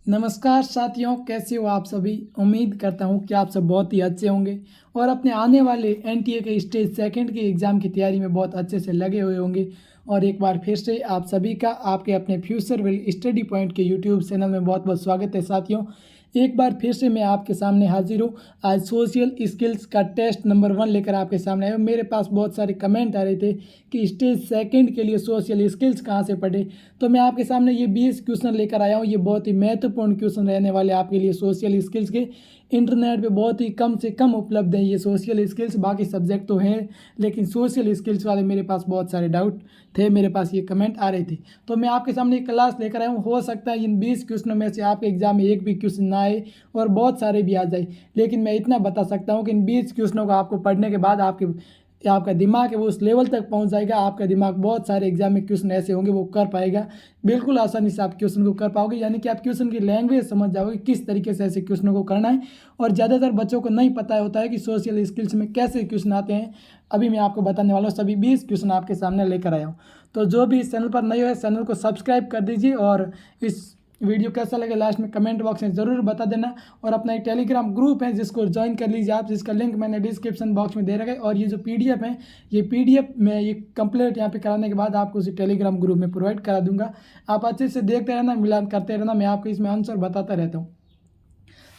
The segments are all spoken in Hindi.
नमस्कार साथियों, कैसे हो आप सभी। उम्मीद करता हूँ कि आप सब बहुत ही अच्छे होंगे और अपने आने वाले एनटीए के स्टेज सेकंड के एग्ज़ाम की तैयारी में बहुत अच्छे से लगे हुए होंगे। और एक बार फिर से आप सभी का आपके अपने फ्यूचर विल स्टडी पॉइंट के यूट्यूब चैनल में बहुत बहुत स्वागत है साथियों। एक बार फिर से मैं आपके सामने हाजिर हूँ। आज सोशल स्किल्स का टेस्ट नंबर 1 लेकर आपके सामने आया हूँ। मेरे पास बहुत सारे कमेंट आ रहे थे कि स्टेज सेकंड के लिए सोशल स्किल्स कहाँ से पढ़े, तो मैं आपके सामने ये 20 क्वेश्चन लेकर आया हूँ। ये बहुत ही महत्वपूर्ण क्वेश्चन रहने वाले आपके लिए सोशल स्किल्स के। इंटरनेट पे बहुत ही कम से कम उपलब्ध हैं ये सोशल स्किल्स। बाकी सब्जेक्ट तो हैं, लेकिन सोशल स्किल्स वाले मेरे पास बहुत सारे डाउट थे, मेरे पास ये कमेंट आ रहे थे, तो मैं आपके सामने एक क्लास लेकर आया हूँ। हो सकता है इन 20 क्वेश्चनों में से आपके एग्जाम में एक भी क्वेश्चन ना आए और बहुत सारे भी आ जाए, लेकिन मैं इतना बता सकता हूँ कि इन 20 क्वेश्चनों को आपको पढ़ने के बाद आपका दिमाग है वो उस लेवल तक पहुंच जाएगा। आपका दिमाग बहुत सारे एग्जाम में क्वेश्चन ऐसे होंगे वो कर पाएगा, बिल्कुल आसानी से आप क्वेश्चन को कर पाओगे। यानी कि आप क्वेश्चन की लैंग्वेज समझ जाओगे किस तरीके से ऐसे क्वेश्चनों को करना है। और ज़्यादातर बच्चों को नहीं पता होता है कि सोशल स्किल्स में कैसे क्वेश्चन आते हैं। अभी मैं आपको बताने वाला हूँ, सभी 20 क्वेश्चन आपके सामने लेकर आया हूँ। तो जो भी इस चैनल पर नए हो चैनल को सब्सक्राइब कर दीजिए और इस वीडियो कैसा लगे लास्ट में कमेंट बॉक्स में ज़रूर बता देना। और अपना एक टेलीग्राम ग्रुप है जिसको ज्वाइन कर लीजिए आप, जिसका लिंक मैंने डिस्क्रिप्शन बॉक्स में दे रखा है। और ये जो पीडीएफ है, ये पीडीएफ में ये कंप्लीट यहाँ पे कराने के बाद आपको उसी टेलीग्राम ग्रुप में प्रोवाइड करा दूंगा। आप अच्छे से देखते रहना, मिलान करते रहना, मैं आपको इसमें आंसर बताता रहता हूँ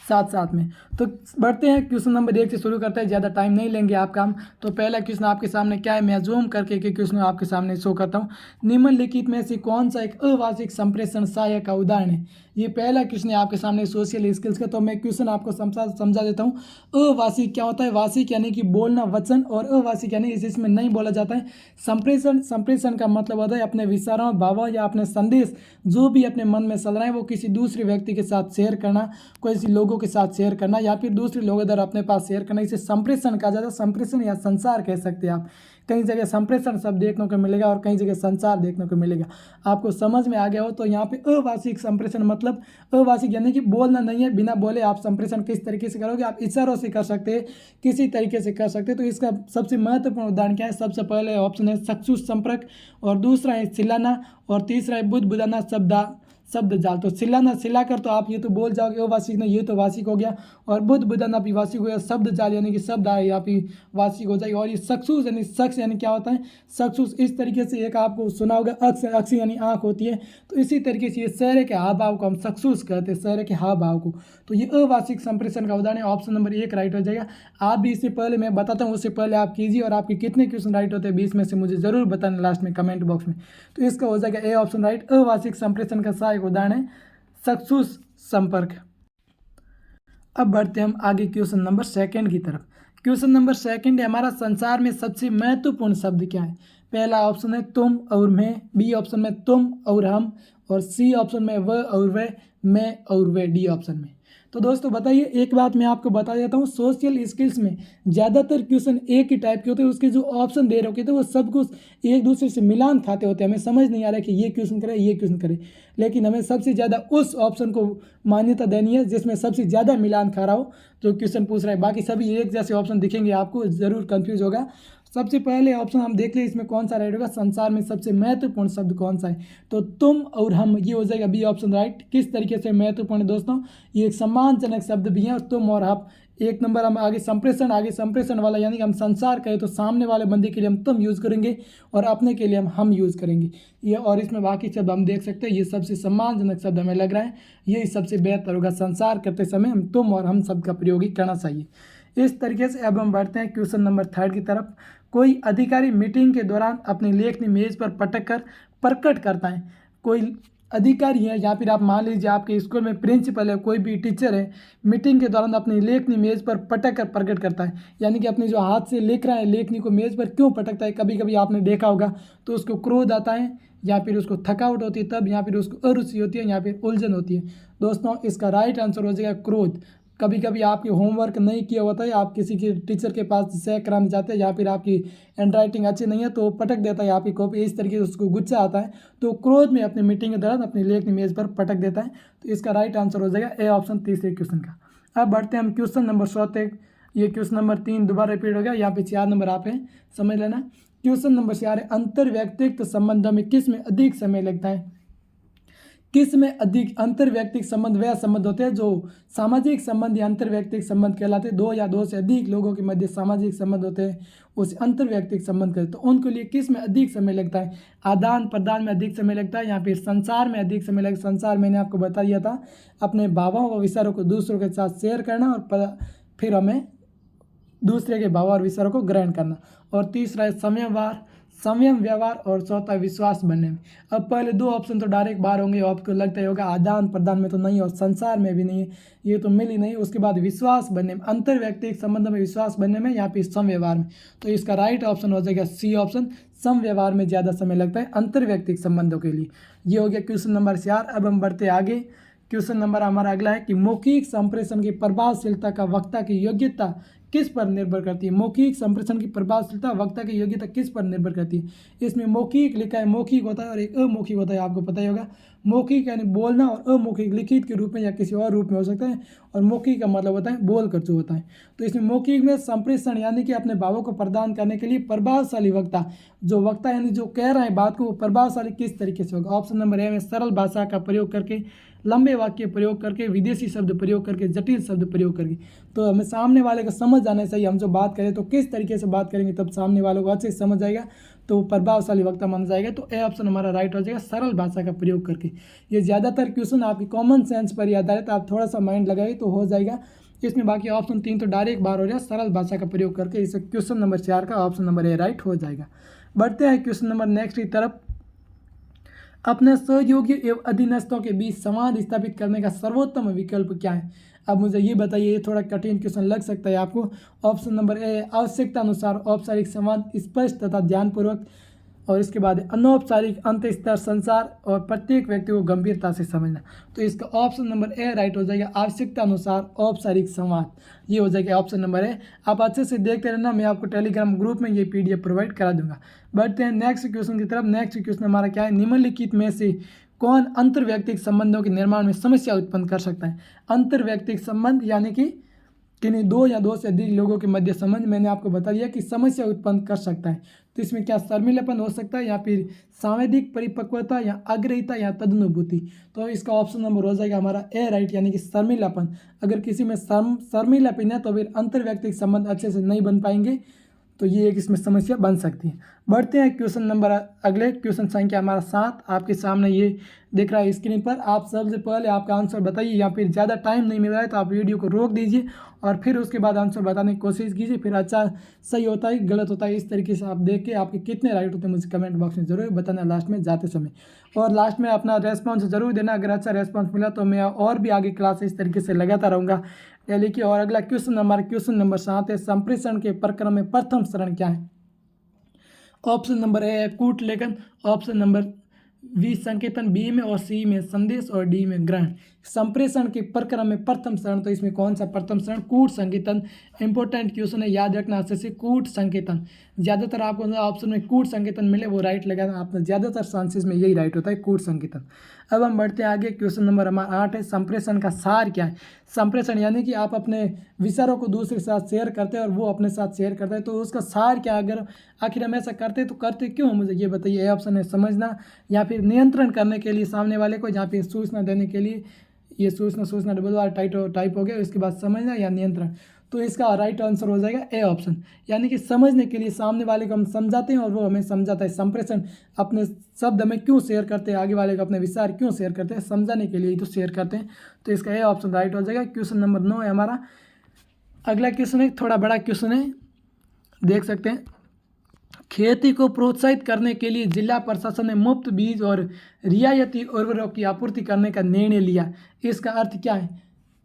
साथ साथ में। तो बढ़ते हैं, क्वेश्चन नंबर 1 से शुरू करते हैं, ज़्यादा टाइम नहीं लेंगे आपका हम। तो पहला क्वेश्चन आपके सामने क्या है, मैं जूम करके एक क्वेश्चन आपके सामने शो करता हूँ। निम्नलिखित में से कौन सा एक अवार्षिक संप्रेषण सहायक का उदाहरण है। ये पहला क्वेश्चन है आपके सामने सोशल स्किल्स का। तो मैं क्वेश्चन आपको समझा देता हूँ। अवार्षिक क्या होता है, वार्षिक यानी कि बोलना वचन, और अवार्षिक यानी इसमें नहीं बोला जाता है। संप्रेषण का मतलब होता है अपने विचारों, भावों या अपने संदेश जो भी अपने मन में चल रहा है वो किसी दूसरे व्यक्ति के साथ शेयर करना, किसी लोगों के साथ शेयर करना या फिर दूसरे लोगों द्वारा अपने पास शेयर करना, इसे संप्रेषण कहा जाता है। संप्रेषण या संचार कह सकते हैं आप। कई जगह संप्रेषण शब्द देखने को मिलेगा और कई जगह संचार देखने को मिलेगा। आपको समझ में आ गया हो तो यहाँ पे अवार्षिक संप्रेषण मतलब अवार्षिक यानी कि बोलना नहीं है, बिना बोले आप संप्रेषण किस तरीके से करोगे, आप इशारों से कर सकते हैं, किसी तरीके से कर सकते हैं। तो इसका सबसे महत्वपूर्ण उदाहरण क्या है, सबसे पहले ऑप्शन है चक्षु संपर्क, और दूसरा है चिल्लाना, और तीसरा है बुदबुदाना शब्द जाल। तो चिल्लाना चिल्लाकर तो आप ये तो बोल जाओगे वार्षिक नहीं, ये तो वार्षिक हो गया। और बुदबुदाना भी वार्षिक हो गया। शब्द जाल यानी कि शब्द आए आप ही वार्षिक हो जाएगी। और ये चक्षुष यानी शख्स यानी क्या होता है, चक्षुष इस तरीके से एक आपको सुना होगा, अक्ष यानी आँख होती है। तो इसी तरीके से ये चेहरे के हाव भाव को हम चक्षुष कहते हैं, चेहरे के हाव भाव को। तो ये अवार्षिक संप्रेषण का उदाहरण है। ऑप्शन नंबर 1 राइट हो जाएगा। आप भी इससे पहले मैं बताता हूँ, उससे पहले आप कीजिए और आपके कितने क्वेश्चन राइट होते हैं 20 में से मुझे जरूर बताना लास्ट में कमेंट बॉक्स में। तो इसका हो जाएगा ए ऑप्शन राइट। अवार्षिक संप्रेषण का सहायक उदाहरण है चक्षुष संपर्क। अब बढ़ते हम आगे क्वेश्चन नंबर 2 की तरफ। क्वेश्चन नंबर 2 है हमारा, संसार में सबसे महत्वपूर्ण शब्द क्या है। पहला ऑप्शन है तुम और मैं, बी ऑप्शन में तुम और हम, और सी ऑप्शन में वह और वह, मैं और वे, डी ऑप्शन में। तो दोस्तों बताइए, एक बात मैं आपको बता देता हूँ, सोशल स्किल्स में ज़्यादातर क्वेश्चन एक ही टाइप के होते हैं। उसके जो ऑप्शन दे रखे थे वो सब कुछ एक दूसरे से मिलान खाते होते हैं। हमें समझ नहीं आ रहा है कि ये क्वेश्चन करें ये क्वेश्चन करें, लेकिन हमें सबसे ज़्यादा उस ऑप्शन को मान्यता देनी है जिसमें सबसे ज़्यादा मिलान खा रहा हो जो क्वेश्चन पूछ रहा है। बाकी सभी एक जैसे ऑप्शन दिखेंगे आपको, ज़रूर कंफ्यूज होगा। सबसे पहले ऑप्शन हम देख लें, इसमें कौन सा राइट होगा, संसार में सबसे महत्वपूर्ण शब्द कौन सा है। तो तुम और हम, ये हो जाएगा बी ऑप्शन राइट। किस तरीके से महत्वपूर्ण है दोस्तों, ये एक सम्मानजनक शब्द भी है। और तुम और हम एक नंबर, हम आगे संप्रेषण वाला यानी कि हम संसार कहें तो सामने वाले बंदे के लिए हम तुम यूज़ करेंगे और अपने के लिए हम यूज़ करेंगे ये। और इसमें बाकी शब्द हम देख सकते हैं, ये सबसे सम्मानजनक शब्द हमें लग रहा है, यही सबसे बेहतर होगा। संसार करते समय हम तुम और हम शब्द का प्रयोग ही करना चाहिए। इस तरीके से अब हम बढ़ते हैं क्वेश्चन नंबर 3 की तरफ। कोई अधिकारी मीटिंग के दौरान अपनी लेखनी मेज पर पटक कर प्रकट करता है। कोई अधिकारी है या फिर आप मान लीजिए आपके स्कूल में प्रिंसिपल है, कोई भी टीचर है, मीटिंग के दौरान अपनी लेखनी मेज पर पटक कर प्रकट करता है। यानी कि अपनी जो हाथ से लिख रहा है लेखनी को मेज पर क्यों पटकता है, कभी कभी आपने देखा होगा, तो उसको क्रोध आता है या फिर उसको थकावट होती है तब, या फिर उसको अरुचि होती है या फिर उलझन होती है। दोस्तों इसका राइट आंसर हो जाएगा क्रोध। कभी कभी आपके होमवर्क नहीं किया होता है, आप किसी के टीचर के पास चेक कराने जाते हैं या फिर आपकी हैंड राइटिंग अच्छी नहीं है तो पटक देता है आपकी कॉपी, इस तरीके से उसको गुस्सा आता है तो क्रोध में अपनी मीटिंग के दौरान अपनी लेखनी मेज पर पटक देता है। तो इसका राइट आंसर हो जाएगा ए ऑप्शन तीसरे क्वेश्चन का। अब बढ़ते हैं हम क्वेश्चन नंबर 7। ये क्वेश्चन नंबर 3 दोबारा रिपीट हो गया, यहाँ पे 4 नंबर आप हैं, समझ लेना। क्वेश्चन नंबर 4 है, अंतर व्यक्तिगत संबंधों में किस में अधिक समय लगता है। किस में अधिक अंतर्व्यक्तिक संबंध वह संबंध होते हैं जो सामाजिक संबंध या अंतर्व्यक्तिक संबंध कहलाते हैं। दो या दो से अधिक लोगों के मध्य सामाजिक संबंध होते हैं, उस अंतर्व्यक्तिक संबंध कहते हैं। तो उनके लिए किस में अधिक समय लगता है? आदान प्रदान में अधिक समय लगता है या फिर संचार में अधिक समय लगता है? संचार मैंने आपको बता दिया था, अपने भावों व विचारों को दूसरों के साथ शेयर करना और फिर हमें दूसरे के भाव और विचारों को ग्रहण करना। और तीसरा है संयम व्यवहार, और चौथा विश्वास बनने में। अब पहले दो ऑप्शन तो डायरेक्ट बाहर होंगे, आपको लगता ही होगा आदान प्रदान में तो नहीं और संसार में भी नहीं है, ये तो मिल ही नहीं। उसके बाद विश्वास बनने में, अंतर्व्यक्तिक संबंध में विश्वास बनने में या फिर समव्यवहार में। तो इसका राइट ऑप्शन हो जाएगा सी ऑप्शन, समव्यवहार में ज़्यादा समय लगता है अंतर्व्यक्तिक संबंधों के लिए। ये हो गया क्वेश्चन नंबर 4। अब हम बढ़ते आगे। क्वेश्चन नंबर हमारा अगला है कि मौखिक संप्रेषण की प्रभावशीलता का वक्ता की योग्यता किस पर निर्भर करती है? मौखिक संप्रेषण की प्रभावशीलता वक्ता की योग्यता किस पर निर्भर करती है? इसमें मौखिक लिखा है, मौखिक होता है और एक अमौखिक होता है, आपको पता ही होगा। मौखिक यानी बोलना और अमौखिक लिखित के रूप में या किसी और रूप में हो सकता है, और मौखिक का मतलब होता है बोल कर जो होता है। तो इसमें मौखिक में संप्रेषण यानी कि अपने भावों को प्रदान करने के लिए प्रभावशाली वक्ता, जो वक्ता यानी जो कह रहा है बात को, वो प्रभावशाली किस तरीके से होगा? ऑप्शन नंबर ए में सरल भाषा का प्रयोग करके, लंबे वाक्य प्रयोग करके, विदेशी शब्द प्रयोग करके, जटिल शब्द प्रयोग करके। तो हमें सामने वाले को समझ आना चाहिए, हम जो बात करें तो किस तरीके से बात करेंगे तब सामने वालों को अच्छे से समझ आएगा, तो प्रभावशाली वक्ता माना जाएगा। तो ए ऑप्शन हमारा राइट हो जाएगा, सरल भाषा का प्रयोग करके। ये ज़्यादातर क्वेश्चन आपकी कॉमन सेंस पर ही आधारित, आप थोड़ा सा माइंड लगाइए तो हो जाएगा इसमें। बाकी ऑप्शन 3 तो डायरेक्ट बाहर हो जाए, सरल भाषा का प्रयोग करके। इसे क्वेश्चन नंबर 4 का ऑप्शन नंबर ए राइट हो जाएगा। बढ़ते हैं क्वेश्चन नंबर नेक्स्ट की तरफ। अपने सहयोगी एवं अधीनस्थों के बीच संवाद स्थापित करने का सर्वोत्तम विकल्प क्या है? अब मुझे ये बताइए, ये थोड़ा कठिन क्वेश्चन लग सकता है आपको। ऑप्शन नंबर ए आवश्यकता अनुसार औपचारिक संवाद, स्पष्ट तथा ध्यानपूर्वक, और इसके बाद अनौपचारिक अंत स्तर संचार, और प्रत्येक व्यक्ति को गंभीरता से समझना। तो इसका ऑप्शन नंबर ए राइट हो जाएगा, आवश्यकता अनुसार औपचारिक संवाद। ये हो जाएगा ऑप्शन नंबर ए। आप अच्छे से देखते रहना, मैं आपको टेलीग्राम ग्रुप में ये PDF प्रोवाइड करा दूंगा। बढ़ते हैं नेक्स्ट क्वेश्चन की तरफ। नेक्स्ट क्वेश्चन हमारा क्या है? निम्नलिखित में से कौन अंतर्व्यक्तिक संबंधों के निर्माण में समस्या उत्पन्न कर सकता है? अंतर्व्यक्तिक संबंध यानी कि किन्हीं दो या दो से अधिक लोगों के मध्य संबंध, मैंने आपको बता दिया कि समस्या उत्पन्न कर सकता है। तो इसमें क्या शर्मिलापन हो सकता है, या फिर सांवेदिक परिपक्वता, या अग्रहिता, या तदनुभूति। तो इसका ऑप्शन नंबर हो जाएगा हमारा ए राइट, यानी कि शर्मिलापन। अगर किसी में शर्मिलापन है तो फिर अंतर्व्यक्तिक संबंध अच्छे से नहीं बन पाएंगे, तो ये एक इसमें समस्या बन सकती है। बढ़ते हैं क्वेश्चन नंबर अगले, क्वेश्चन संख्या हमारा 7 आपके सामने ये दिख रहा है स्क्रीन पर। आप सबसे पहले आपका आंसर बताइए, या फिर ज़्यादा टाइम नहीं मिल रहा है तो आप वीडियो को रोक दीजिए और फिर उसके बाद आंसर बताने की कोशिश कीजिए। फिर अच्छा सही होता है गलत होता है, इस तरीके से आप देख के आपके कितने राइट होते हैं मुझे कमेंट बॉक्स में ज़रूर बताना लास्ट में जाते समय। और लास्ट में अपना रेस्पॉन्स ज़रूर देना, अगर अच्छा रेस्पॉन्स मिला तो मैं और भी आगे क्लास इस तरीके से लगाता रहूँगा डेली की। और अगला क्वेश्चन नंबर 7 है, संप्रेषण के प्रक्रम में प्रथम चरण क्या है? ऑप्शन नंबर ए है कूट लेखन, ऑप्शन नंबर बी संकेतन, बी में और सी में संदेश, और डी में ग्रहण। संप्रेषण के प्रक्रम में प्रथम चरण, तो इसमें कौन सा प्रथम चरण? कूट संकेतन। इंपॉर्टेंट क्वेश्चन है, याद रखना अच्छे से, कूट संकेतन। ज़्यादातर आपको ऑप्शन में कूट संकेतन मिले वो राइट लगाना, आपने ज़्यादातर चांसेस में यही राइट होता है, कूट संकेतन। अब हम बढ़ते हैं आगे। क्वेश्चन नंबर हमारा 8 है, संप्रेषण का सार क्या है? संप्रेषण यानी कि आप अपने विचारों को दूसरे के साथ शेयर करते हैं और वो अपने साथ शेयर करते हैं, तो उसका सार क्या? अगर आखिर हम ऐसा करते हैं तो करते क्यों, मुझे ये बताइए। ए ऑप्शन है समझना, या फिर नियंत्रण करने के लिए सामने वाले को, या फिर सूचना देने के लिए, ये सूचना डबल वाला टाइप हो गया, उसके बाद समझना या नियंत्रण। तो इसका राइट आंसर हो जाएगा ए ऑप्शन, यानी कि समझने के लिए सामने वाले को हम समझाते हैं और वो हमें समझाता है। संप्रेषण अपने शब्द हमें क्यों शेयर करते हैं, आगे वाले को अपने विचार क्यों शेयर करते हैं, समझाने के लिए तो शेयर करते हैं। तो इसका ए ऑप्शन राइट हो जाएगा। क्वेश्चन नंबर 9 है हमारा। अगला क्वेश्चन है थोड़ा बड़ा क्वेश्चन है, देख सकते हैं। खेती को प्रोत्साहित करने के लिए जिला प्रशासन ने मुफ्त बीज और रियायती उर्वरकों की आपूर्ति करने का निर्णय लिया, इसका अर्थ क्या है?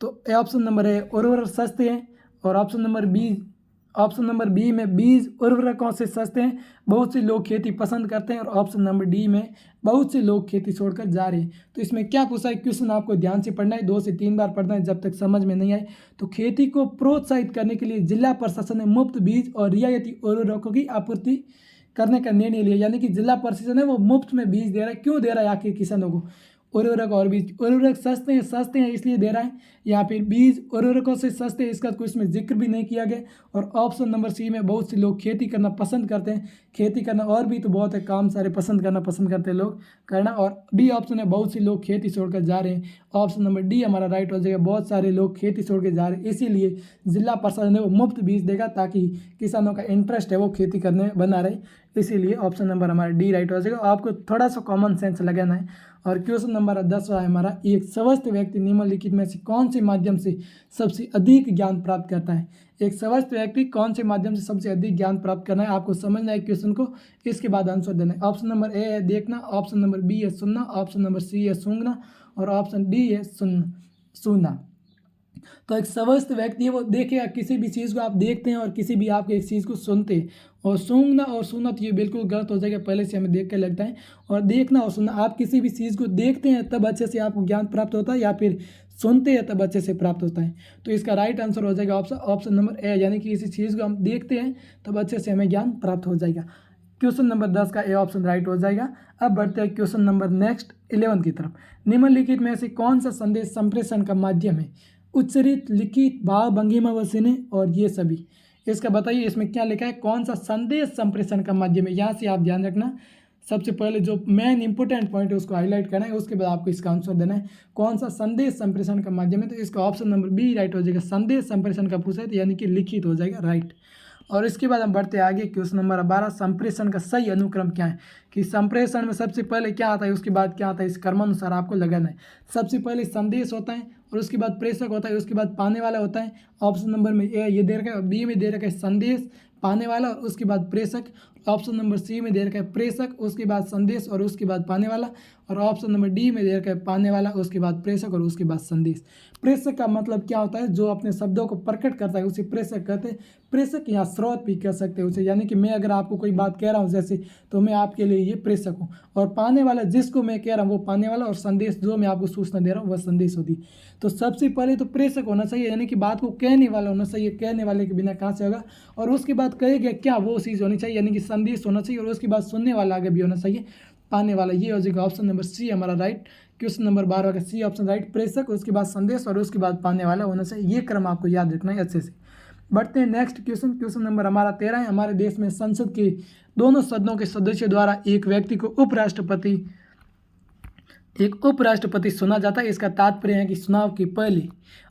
तो ऑप्शन नंबर ए उर्वरक सस्ते हैं, और ऑप्शन नंबर बी में बीज उर्वरकों से सस्ते हैं, बहुत से लोग खेती पसंद करते हैं, और ऑप्शन नंबर डी में बहुत से लोग खेती छोड़कर जा रहे हैं। तो इसमें क्या पूछा है क्वेश्चन, आपको ध्यान से पढ़ना है, 2 से 3 बार पढ़ना है जब तक समझ में नहीं आए। तो खेती को प्रोत्साहित करने के लिए जिला प्रशासन ने मुफ्त बीज और रियायती उर्वरकों की आपूर्ति करने का निर्णय लिया, यानी कि जिला प्रशासन है वो मुफ्त में बीज दे रहा है। क्यों दे रहा है आखिर किसानों को? उर्वरक और बीज। उर्वरक सस्ते हैं इसलिए दे रहा है, या फिर बीज उर्वरकों से सस्ते हैं इसका कुछ में जिक्र भी नहीं किया गया। और ऑप्शन नंबर सी में बहुत से लोग खेती करना पसंद करते हैं, खेती करना और भी तो बहुत है, काम सारे पसंद करते हैं लोग करना। और डी ऑप्शन है बहुत से लोग खेती छोड़कर जा रहे हैं। ऑप्शन नंबर डी हमारा राइट हो जाएगा, बहुत सारे लोग खेती छोड़ के जा रहे हैं, इसीलिए जिला प्रशासन है वो मुफ्त बीज देगा ताकि किसानों का इंटरेस्ट है वो खेती करने में बना रहे, इसीलिए ऑप्शन नंबर हमारा डी राइट हो जाएगा। आपको थोड़ा सा कॉमन सेंस लगाना है। और क्वेश्चन नंबर 10 है हमारा, एक स्वस्थ व्यक्ति निम्नलिखित में से कौन से माध्यम से सबसे अधिक ज्ञान प्राप्त करता है। एक स्वस्थ व्यक्ति कौन से माध्यम से सबसे अधिक ज्ञान प्राप्त करना है, आपको समझना है क्वेश्चन को, इसके बाद आंसर देना है। ऑप्शन नंबर ए है देखना, ऑप्शन नंबर बी है सुनना, ऑप्शन नंबर सी है सूंघना और ऑप्शन डी है सुनना। तो एक स्वस्थ व्यक्ति है वो देखेगा, किसी भी चीज़ को आप देखते हैं और किसी भी आप एक चीज़ को सुनते हैं। और सूंघना और सुनना तो ये बिल्कुल गलत हो जाएगा, पहले से हमें देख के लगता है। और देखना और सुनना, आप किसी भी चीज़ को देखते हैं तब अच्छे से आपको ज्ञान प्राप्त होता है, या फिर सुनते हैं तब अच्छे से प्राप्त होता है। तो इसका राइट आंसर हो जाएगा ऑप्शन नंबर ए, यानी कि किसी चीज़ को हम देखते हैं तब अच्छे से हमें ज्ञान प्राप्त हो जाएगा। क्वेश्चन नंबर 10 का ए ऑप्शन राइट हो जाएगा। अब बढ़ते हैं क्वेश्चन नंबर नेक्स्ट 11 की तरफ। निम्नलिखित में से कौन सा संदेश संप्रेषण का माध्यम है। उच्चरित, लिखित, भाव, भंगिमा व सिने और ये सभी। इसका बताइए इसमें क्या लिखा है, कौन सा संदेश संप्रेषण का माध्यम है। यहाँ से आप ध्यान रखना, सबसे पहले जो मेन इंपॉर्टेंट पॉइंट है उसको हाईलाइट करना है, उसके बाद आपको इसका आंसर देना है कौन सा संदेश संप्रेषण का माध्यम है। तो इसका ऑप्शन नंबर बी राइट हो जाएगा, संदेश संप्रेषण का पूछा है तो यानी कि लिखित हो जाएगा राइट। और इसके बाद हम बढ़ते आगे क्वेश्चन नंबर 12, संप्रेषण का सही अनुक्रम क्या है। कि संप्रेषण में सबसे पहले क्या आता है, उसके बाद क्या आता है, इस क्रमानुसार आपको लगाना है। सबसे पहले संदेश होता है और उसके बाद प्रेषक होता है, उसके बाद पाने वाला होता है। ऑप्शन नंबर में ए ये दे रखा है, बी में दे रखा है संदेश, पाने वाला और उसके बाद प्रेषक। ऑप्शन नंबर सी में दे रखा है प्रेषक, उसके बाद संदेश और उसके बाद पाने वाला। और ऑप्शन नंबर डी में दे रखा है पाने वाला, उसके बाद प्रेषक और उसके बाद संदेश। प्रेषक का मतलब क्या होता है, जो अपने शब्दों को प्रकट करता है उसे प्रेषक कहते हैं। प्रेषक या स्रोत भी कह सकते हैं उसे, यानी कि मैं अगर आपको कोई बात कह रहा हूँ जैसे, तो मैं आपके लिए ये प्रेषक हूँ। और पाने वाला जिसको मैं कह रहा हूँ वो पाने वाला, और संदेश जो मैं आपको सूचना दे रहा हूँ वह संदेश होती। तो सबसे पहले तो प्रेषक होना चाहिए, यानी कि बात को कहने वाला होना चाहिए, कहने वाले के बिना कहाँ से होगा। और उसके बाद कहेगा क्या वो चीज़ होनी चाहिए, यानी कि संदेश होना चाहिए। और उसके बाद सुनने वाला आगे भी होना चाहिए, पाने वाला। ये हो जाएगा ऑप्शन नंबर सी हमारा राइट। क्वेश्चन नंबर 12 का सी ऑप्शन राइट, प्रेषक, उसके बाद संदेश और उसके बाद पाने वाला होना चाहिए। ये क्रम आपको याद रखना है अच्छे से। बढ़ते हैं नेक्स्ट क्वेश्चन नंबर हमारा 13 है। हमारे देश में संसद के दोनों सदनों के सदस्यों द्वारा एक व्यक्ति को उपराष्ट्रपति चुना जाता है। इसका तात्पर्य है कि चुनाव के पहले।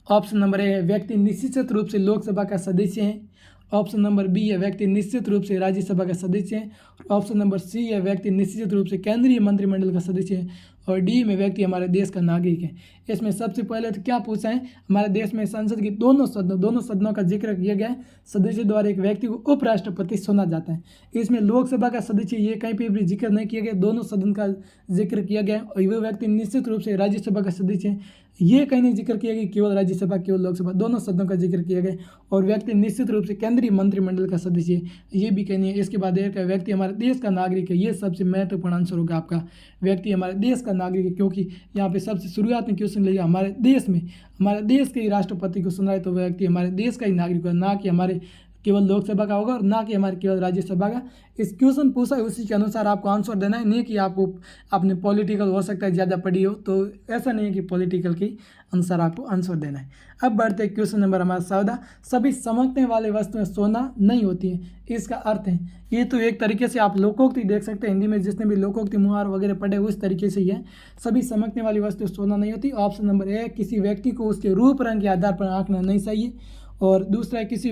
ऑप्शन नंबर ए है व्यक्ति निश्चित रूप से लोकसभा का सदस्य है। ऑप्शन नंबर बी है व्यक्ति निश्चित रूप से राज्यसभा का सदस्य है। ऑप्शन नंबर सी है व्यक्ति निश्चित रूप से केंद्रीय मंत्रिमंडल का सदस्य है। और डी में व्यक्ति हमारे देश का नागरिक है। इसमें सबसे पहले तो क्या पूछा है, हमारे देश में संसद की दोनों सदनों का जिक्र किया गया है। सदस्य द्वारा एक व्यक्ति को उपराष्ट्रपति चुना जाता है। इसमें लोकसभा का सदस्य ये कहीं पर भी जिक्र नहीं किया गया, दोनों सदन का जिक्र किया गया है। और वह व्यक्ति निश्चित रूप से राज्यसभा का सदस्य है, ये कहीं नहीं जिक्र किया गया केवल राज्यसभा केवल लोकसभा, दोनों सदनों का जिक्र किया गया। और व्यक्ति निश्चित रूप से केंद्रीय मंत्रिमंडल का सदस्य है, ये भी कहीं नहीं है। इसके बाद एक व्यक्ति हमारे देश का नागरिक है, ये सबसे महत्वपूर्ण आंसर होगा आपका, व्यक्ति हमारे देश का नागरिक है। क्योंकि यहाँ पे सबसे शुरुआत में क्वेश्चन लिया हमारे देश के ही राष्ट्रपति को सुना है, तो व्यक्ति हमारे देश का ही नागरिक होगा, ना कि हमारे केवल लोकसभा का होगा और ना कि हमारे केवल राज्यसभा का। इस क्वेश्चन पूछा है उसी के अनुसार आपको आंसर देना है, नहीं कि आपको आपने पॉलिटिकल हो सकता है ज़्यादा पढ़ी हो, तो ऐसा नहीं है कि पॉलिटिकल के अनुसार आपको आंसर देना है। अब बढ़ते हैं क्वेश्चन नंबर हमारा 14, सभी चमकने वाले वस्तुएं सोना नहीं होती हैं। इसका अर्थ है, ये तो एक तरीके से आप लोकोक्ति देख सकते हैं, हिंदी में जिसने भी लोकोक्ति मुहार वगैरह पढ़े उस तरीके से ही है। सभी चमकने वाली वस्तुएं सोना नहीं होती। ऑप्शन नंबर ए, किसी व्यक्ति को उसके रूप रंग के आधार पर आंकना नहीं चाहिए। और दूसरा है किसी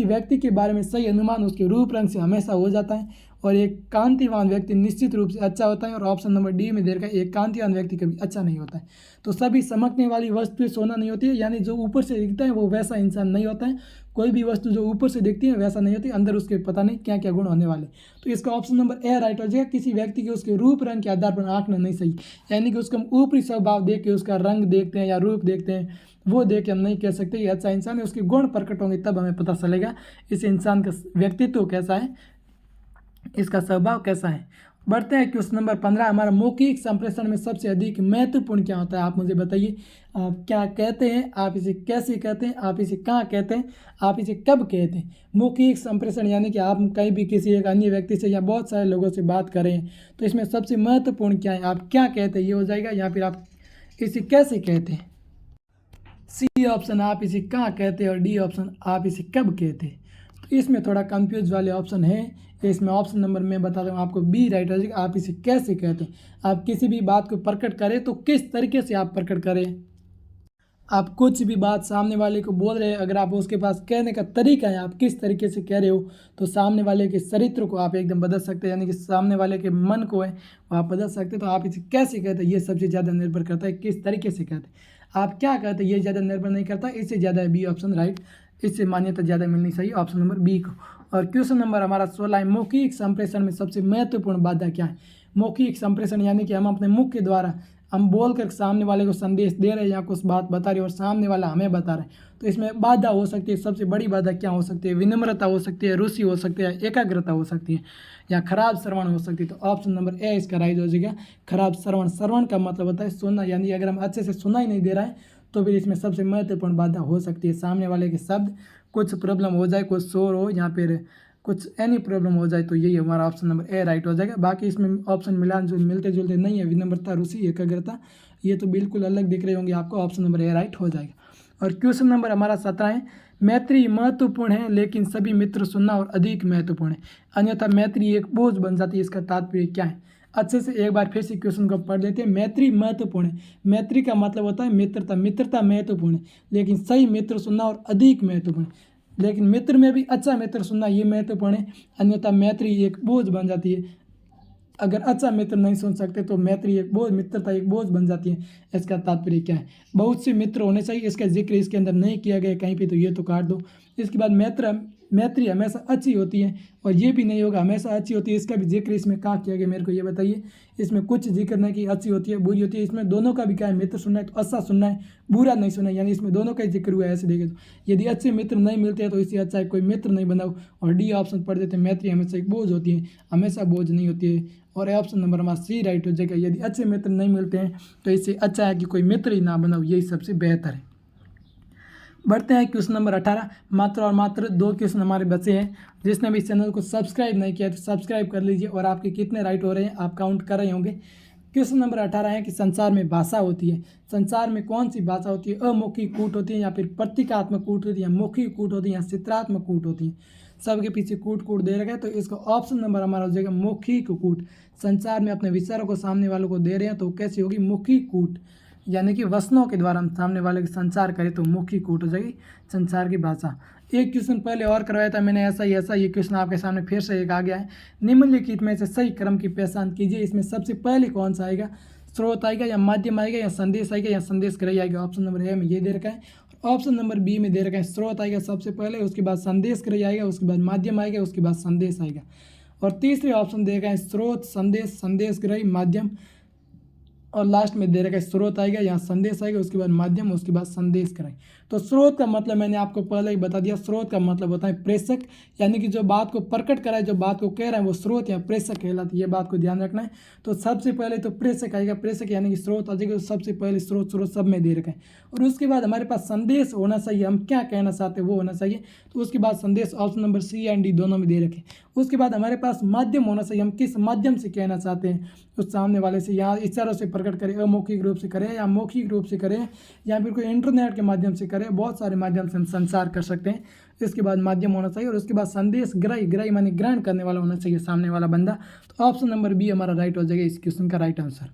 व्यक्ति के बारे में सही अनुमान उसके रूप रंग से हमेशा हो जाता है। और एक कांतिवान व्यक्ति निश्चित रूप से अच्छा होता है। और ऑप्शन नंबर डी में दे रखा है एक कांतिवान व्यक्ति कभी अच्छा नहीं होता है। तो सभी चमकने वाली वस्तुएं सोना नहीं होती है, यानी जो ऊपर से दिखता है वो वैसा इंसान नहीं होता है। कोई भी वस्तु जो ऊपर से दिखती है वैसा नहीं होती, अंदर उसके पता नहीं क्या क्या गुण होने वाले। तो इसका ऑप्शन नंबर ए राइट हो जाएगा, किसी व्यक्ति के उसके रूप रंग के आधार पर आंकना नहीं सही, यानी कि उसका हम ऊपरी स्वभाव देख के उसका रंग देखते हैं या रूप देखते हैं, वो देख के हम नहीं कह सकते ये अच्छा इंसान है। उसके गुण प्रकट होंगे तब हमें पता चलेगा इस इंसान का व्यक्तित्व कैसा है, इसका स्वभाव कैसा है। बढ़ते हैं क्वेश्चन नंबर 15। हमारा मौखिक संप्रेषण में सबसे अधिक महत्वपूर्ण क्या होता है, आप मुझे बताइए। आप क्या कहते हैं, आप इसे कैसे कहते हैं, आप इसे कहाँ कहते हैं, आप इसे कब कहते हैं। मौखिक संप्रेषण यानी कि आप कहीं भी किसी एक अन्य व्यक्ति से या बहुत सारे लोगों से बात कर रहे हैं, तो इसमें सबसे महत्वपूर्ण क्या है, आप क्या कहते हैं, ये हो जाएगा, या फिर आप इसे कैसे कहते हैं। सी ऑप्शन आप इसे कहाँ कहते हैं और डी ऑप्शन आप इसे कब कहते हैं। तो इसमें थोड़ा कंफ्यूज वाले ऑप्शन है, इसमें ऑप्शन नंबर मैं बता दूँ आपको बी राइट हो जाएगा। आप इसे कैसे कहते हैं, आप किसी भी बात को प्रकट करें तो किस तरीके से आप प्रकट करें। आप कुछ भी बात सामने वाले को बोल रहे हैं, अगर आप उसके पास कहने का तरीका है, आप किस तरीके से कह रहे हो, तो सामने वाले के चरित्र को आप एकदम बदल सकते हैं, यानी कि सामने वाले के मन को है वो आप बदल सकते हैं। तो आप इसे कैसे कहते हैं ये सबसे ज़्यादा निर्भर करता है किस तरीके से कहते हैं। आप क्या कहते हैं ये ज़्यादा निर्भर नहीं करता, इससे ज़्यादा है बी ऑप्शन राइट, इससे मान्यता ज़्यादा मिलनी चाहिए ऑप्शन नंबर बी को। और क्वेश्चन नंबर हमारा 16 है, मौखिक संप्रेषण में सबसे महत्वपूर्ण बाधा क्या है। मौखिक संप्रेषण यानी कि हम अपने मुख के द्वारा हम बोल कर सामने वाले को संदेश दे रहे हैं या कुछ बात बता रहे हैं और सामने वाला हमें बता रहा है, तो इसमें बाधा हो सकती है। सबसे बड़ी बाधा क्या हो सकती है, विनम्रता हो सकती है, रुचि हो सकती है, एकाग्रता हो सकती है, या खराब श्रवण हो सकती है। तो ऑप्शन नंबर ए इसका राइट हो जाएगा, खराब श्रवण। श्रवण का मतलब होता है सुनना, यानी अगर हम अच्छे से सुना ही नहीं दे रहा है तो फिर इसमें सबसे महत्वपूर्ण बाधा हो सकती है। सामने वाले के शब्द कुछ प्रॉब्लम हो जाए, कुछ शोर हो या फिर कुछ एनी प्रॉब्लम हो जाए, तो यही हमारा ऑप्शन नंबर ए राइट हो जाएगा। बाकी इसमें ऑप्शन मिलान जो मिलते जुलते नहीं है, विनम्रता, रुचि, एकाग्रता, ये तो बिल्कुल अलग दिख रहे होंगे आपको। ऑप्शन नंबर ए राइट हो जाएगा। और क्वेश्चन नंबर हमारा 17 है, मैत्री महत्वपूर्ण है लेकिन सभी मित्र सुनना और अधिक महत्वपूर्ण है, अन्यथा मैत्री एक बोझ बन जाती है, इसका तात्पर्य क्या है। अच्छे से एक बार फिर से क्वेश्चन को पढ़ लेते हैं। मैत्री महत्वपूर्ण है, मैत्री का मतलब होता है मित्रता, मित्रता महत्वपूर्ण है लेकिन सही मित्र सुनना और अधिक महत्वपूर्ण है, लेकिन मित्र में भी अच्छा मित्र सुनना ये महत्वपूर्ण है, अन्यथा मैत्री एक बोझ बन जाती है। अगर अच्छा मित्र नहीं सुन सकते तो मैत्री एक बोझ, मित्रता एक बोझ बन जाती है। इसका तात्पर्य क्या है, बहुत से मित्र होने चाहिए, इसका जिक्र इसके अंदर नहीं किया गया कहीं पे, तो ये तो काट दो। इसके बाद मैत्री हमेशा अच्छी होती है, और ये भी नहीं होगा हमेशा अच्छी होती है, इसका भी जिक्र इसमें कहाँ किया गया मेरे को ये बताइए। इसमें कुछ जिक्र नहीं कि अच्छी होती है बुरी होती है, इसमें दोनों का भी क्या है, मित्र सुनना है तो अच्छा सुनना है, बुरा नहीं सुनना है, यानी इसमें दोनों का ही जिक्र हुआ है। ऐसे देखे तो यदि अच्छे मित्र नहीं मिलते हैं तो इससे अच्छा है कोई मित्र नहीं बनाओ। और डी ऑप्शन पढ़ देते हैं, मैत्री हमेशा एक बोझ होती है, हमेशा बोझ नहीं होती है। और ऑप्शन नंबर हमारा सी राइट हो जाएगा, यदि अच्छे मित्र नहीं मिलते हैं तो इससे अच्छा है कि कोई मित्र ही ना बनाओ, यही सबसे बेहतर है। बढ़ते हैं क्वेश्चन नंबर 18। मात्र और मात्र 2 क्वेश्चन हमारे बचे हैं। जिसने भी इस चैनल को सब्सक्राइब नहीं किया तो सब्सक्राइब कर लीजिए, और आपके कितने राइट हो रहे हैं आप काउंट कर रहे होंगे। क्वेश्चन नंबर 18 है कि संसार में भाषा होती है, संसार में कौन सी भाषा होती है, अमौखिक कूट होती है या फिर प्रतीकात्मक कूट होती है, मौखिक कूट होती है या चित्रात्मक कूट होती है। सबके पीछे कूट कूट दे रखा है, तो इसका ऑप्शन नंबर हमारा हो जाएगा मौखिक कूट। संसार में अपने विचारों को सामने वालों को दे रहे हैं तो कैसी होगी, मौखिक कूट, यानी कि वचनों के द्वारा हम सामने वाले के संचार करें तो मौखिक कूट हो जाएगी संचार की भाषा। एक क्वेश्चन पहले और करवाया था मैंने ऐसा ये क्वेश्चन आपके सामने फिर से एक आ गया है। निम्नलिखित में से सही क्रम की पहचान कीजिए, इसमें सबसे पहले कौन सा आएगा, स्रोत आएगा या माध्यम आएगा या संदेश आएगा या संदेश ग्रही आएगा। ऑप्शन नंबर ए में ये दे रखा है, ऑप्शन नंबर बी में दे रखा है स्रोत आएगा सबसे पहले, उसके बाद संदेश ग्रही आएगा, उसके बाद माध्यम आएगा, उसके बाद संदेश आएगा। और तीसरे ऑप्शन दे रखा है स्रोत, संदेश, संदेश ग्रही, माध्यम, और लास्ट में दे रखा है स्रोत आएगा, यहाँ संदेश आएगा, उसके बाद माध्यम, उसके बाद संदेश ग्रही। तो स्रोत का मतलब मैंने आपको पहले ही बता दिया, स्रोत का मतलब होता है प्रेषक, यानी कि जो बात को प्रकट करा है, जो बात को कह रहा है वो स्रोत या प्रेषक कहलाती है, ये बात को ध्यान रखना है। तो सबसे पहले तो प्रेषक आएगा, प्रेषक यानी कि स्रोत आ जाएगा, तो सबसे पहले स्रोत सब में दे रखा है। और उसके बाद हमारे पास संदेश होना चाहिए, हम क्या कहना चाहते हैं वो होना चाहिए, तो उसके बाद संदेश option number C and D दोनों में दे रखे। उसके बाद हमारे पास माध्यम होना चाहिए, हम किस माध्यम से कहना चाहते हैं उस सामने वाले से, यहाँ इशारों से प्रकट करें, अमौखिक रूप से करें या मौखिक रूप से करें या फिर कोई इंटरनेट के माध्यम से करें, बहुत सारे माध्यम से हम संचार कर सकते हैं। इसके बाद माध्यम होना चाहिए, और उसके बाद संदेश ग्रही, ग्रही माने ग्रहण करने वाला होना चाहिए सामने वाला बंदा। तो ऑप्शन नंबर बी हमारा राइट हो जाएगा इस क्वेश्चन का राइट आंसर।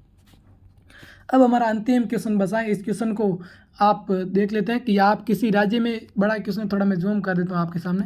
अब हमारा अंतिम क्वेश्चन बचा है, इस क्वेश्चन को आप देख लेते हैं कि आप किसी राज्य में, बड़ा क्वेश्चन थोड़ा मैं जूम कर देता हूँ आपके सामने,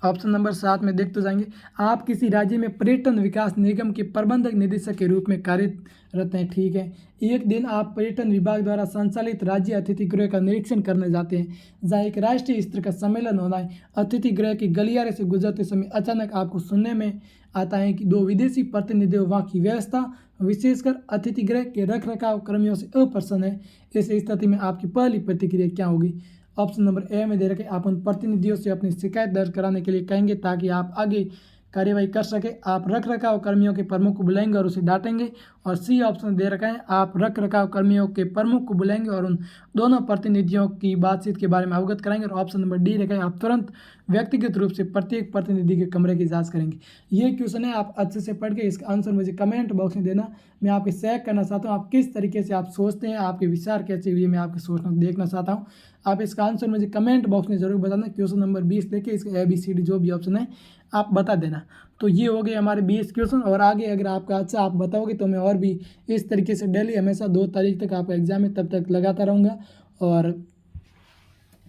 ऑप्शन नंबर 7 में देखते जाएंगे। आप किसी राज्य में पर्यटन विकास निगम के प्रबंधक निदेशक के रूप में कार्यरत हैं, ठीक है। एक दिन आप पर्यटन विभाग द्वारा संचालित राज्य अतिथि गृह का निरीक्षण करने जाते हैं, जहाँ एक राष्ट्रीय स्तर का सम्मेलन होना है। अतिथि गृह के गलियारे से गुजरते समय अचानक आपको सुनने में आता है कि 2 विदेशी प्रतिनिधि वहाँ की व्यवस्था, विशेषकर अतिथि गृह के रख रखाव कर्मियों से अप्रसन्न है। इस स्थिति में आपकी पहली प्रतिक्रिया क्या होगी। ऑप्शन नंबर ए में दे रखे, आप उन प्रतिनिधियों से अपनी शिकायत दर्ज कराने के लिए कहेंगे ताकि आप आगे कार्यवाही कर सके। आप रख रखाव कर्मियों के प्रमुख को बुलाएंगे और उसे डांटेंगे। और सी ऑप्शन दे रखा है, आप रख रखाव कर्मियों के प्रमुख को बुलाएंगे और उन दोनों प्रतिनिधियों की बातचीत के बारे में अवगत कराएंगे। और ऑप्शन नंबर डी रखा है, आप तुरंत व्यक्तिगत रूप से प्रत्येक प्रतिनिधि के कमरे की जांच करेंगे। ये क्वेश्चन है, आप अच्छे से पढ़ के इसका आंसर मुझे कमेंट बॉक्स में देना। मैं आपके चेक करना चाहता हूँ आप किस तरीके से आप सोचते हैं, आपके विचार कैसे हुए, मैं आपके सोचना देखना चाहता हूँ। आप इसका आंसर मुझे कमेंट बॉक्स में जरूर बताना। क्वेश्चन नंबर 20 लेके इसका ABCD जो भी ऑप्शन है आप बता देना। तो ये हो गए हमारे 20 क्वेश्चन। और आगे अगर आपका अच्छा आप बताओगे तो मैं और भी इस तरीके से डेली हमेशा 2 तारीख तक आपका एग्जाम है तब तक लगाता रहूँगा और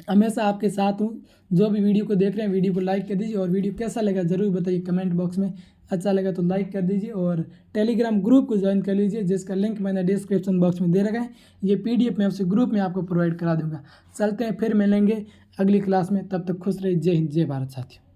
हमेशा आपके साथ हूँ। जो भी वीडियो को देख रहे हैं वीडियो को लाइक कर दीजिए और वीडियो कैसा लगा ज़रूर बताइए कमेंट बॉक्स में। अच्छा लगा तो लाइक कर दीजिए और टेलीग्राम ग्रुप को ज्वाइन कर लीजिए जिसका लिंक मैंने डिस्क्रिप्शन बॉक्स में दे रखा है। ये PDF मैं उसे ग्रुप में आपको प्रोवाइड करा दूंगा। चलते हैं, फिर मिलेंगे अगली क्लास में, तब तक खुश रहिए। जय हिंद, जय भारत साथियों।